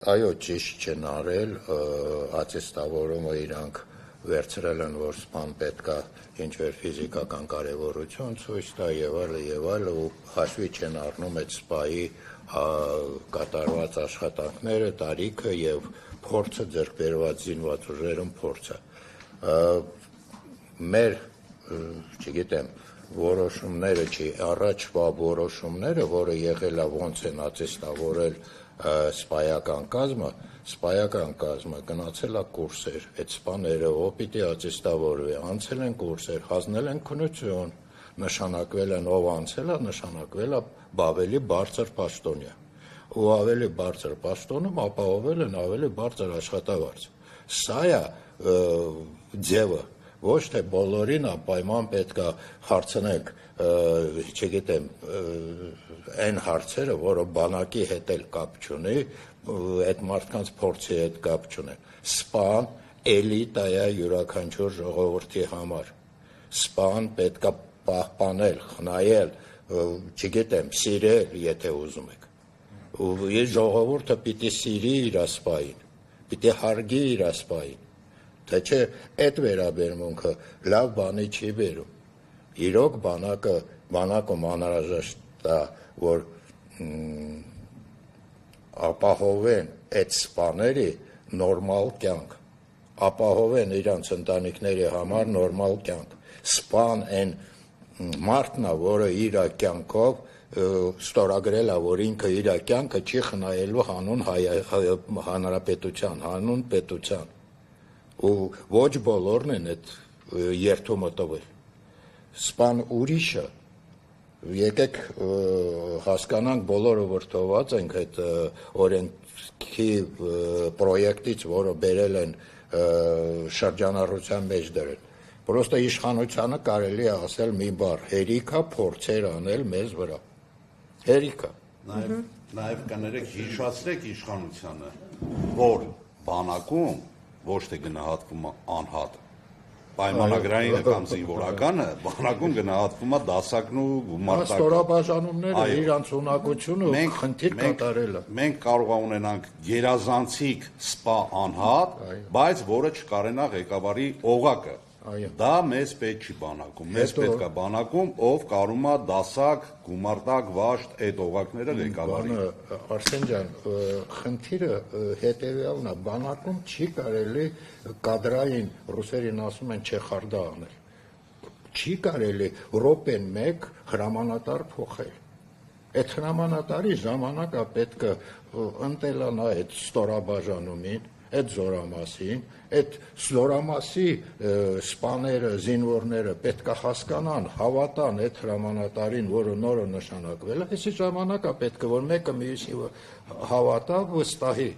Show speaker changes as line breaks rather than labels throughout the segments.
Այո, ճիշտ չեն արել, ատեստավորումը իրանք վերցրել են, որ սպան պետք է ինչ-որ ֆիզիկական կարևորություն ցույց տա եւ այլը ու հաշվի չեն առնում այդ սպայի կատարված աշխատանքները, տարիքը եւ փորձը ձեռք բերված զինված ուժերում փորձը։ Մեր, չգիտեմ, որոշումները չի, առաջվա որոշումները, որը եղել է ոնց են ատեստավորել սպայական կազմը գնացել է կուրսեր, այդ սպաները ով պիտի ատեստավորվի, անցել են կուրսեր, հանձնել են քննություն, նշանակվել են, ով անցել է, նշանակվել է ավելի բարձր պաշտոնյա, ու ավելի բարձր պաշտոնում ապահովել են ավելի բարձր աշխատավարձ։ Սա է ձևը, ոչ թե բոլորին պայման պետք է հարցնենք, չգիտեմ, այն հարցերը, որը բանակի հետ էլ կապ չունի, այդ մարդկանց փորձի հետ կապ չունի։ Սպան էլիտա է յուրաքանչյուր ժողովրդի համար։ Սպան պետք է պահպանել, խնայել, չգիտեմ, սիրել, եթե ուզում եք։ Ու իր ժողովուրդը պիտի սիրի իր սպային, պիտի հարգի իր սպային։ Թե չէ այդ վերաբերմունքը լավ բանի չի բերում։ Իրոք բանակում անհրաժեշտ է, որ ապահովեն այդ սպաների նորմալ կյանք, ապահովեն իրանց ընտանիքների համար նորմալ կյանք։ Սպան այն մարդն է, որը իր կյանքով ստորագրել է, որ ինքը իր կյանքը չի խնայելու հանուն հանրապետության, հանուն պետության։ Ու ոչ բոլորն են այդ երթումը տվել։ Սպան ուրիշը, եկեք հասկանանք բոլորը վրդոված ենք այդ օրենքի պրոյեկտից, որը բերել են շրջանառության մեջ դրել։ Պրոստը իշխանությանը կարելի է ասել մի բառ, հերիքա փորձեր անել մեզ վրա։ Հերիքա։
Նաև կներեք հիշացրեք իշխանությանը, որ բանակում ոչ թե գնահատվում է անհատ, պայմանագրայինը կամ զինվորականը, բանակում գնահատվում է դասակն ու գումարտակը։
Ստորաբաժանումները իրանց ունակությունը խնդիր կատարելը։
Մենք կարող ունենանք գերազանցիկ սպա անհատ, բայց որը չկարենա ղեկավարի օղակը։ Դա մեզ պետք չի բանակում, մեզ պետք է բանակում, ով կարում է դասակ, գումարտակ, վաշտ, այդ օղակները ղեկավարի։
Արսեն ջան, խնդիրը հետևյալն է, բանակում չի կարելի կադրային, ռուսերին ասում են չեխարդա անել, չի կարելի րոպեն մեկ հրամանատար փոխել։ Այդ հրամանատարի ժամանակը պետք է ընտելանա այդ ստորաբաժանումին, այդ զորամասին, այդ զորամասի սպաները, զինվորները պետք է հասկանան, հավատան այդ հրամանատարին, որը նորը նշանակվել է, այսի ժամանակը պետք է որ մեկը մյուսի հավատա, վստահի,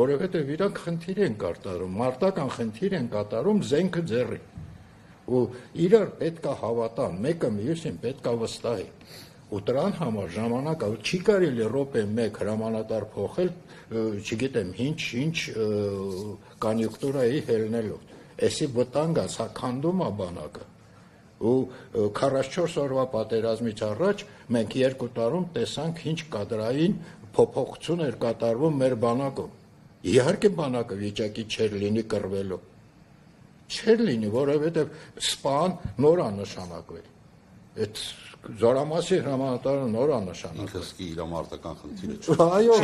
որովհետև իրանք խնդիր են կատարում, մարտական խնդիր են կատարում զենքը ձեռի։ Ու իրար պետք է հավատան, մեկը մյուսին պետք է վստահի։ Ու դրան համար ժամանակը չի կարելի րոպե մեկ հրամանատար փոխել, չգիտեմ, ինչ կոնյունկտուրայի հելնելով։ Էսի վտանգ է, սա քանդում է բանակը։ Ու 44 օրվա պատերազմից առաջ մենք 2 տարում տեսանք ինչ կադրային փոփոխություն էր կատարվում մեր բանակում։ Իհարկե բանակը վիճակի չէր լինի կռվելու։ Չէր լինի, որովհետև սպան նոր է նշանակվել։ Այդ զորամասի հրամանատարը նոր է նշանակվել։
Ինքը սկի իր մարտական խնդիրը չի։
Այո,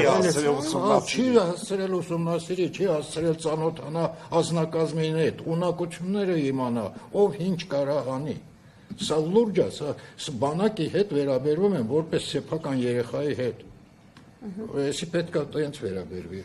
չի
հասցրել ուսումնասիրի, չի հասցրել ծանոթանա ազնագազմի հետ, ունակությունները իմանա, ով ինչ կարա անի։ Սա լուրջ է, սա բանակի հետ վերաբերվում են որպես սեփական երեխայի հետ։ Էսի պետք է տենց վերաբերվի։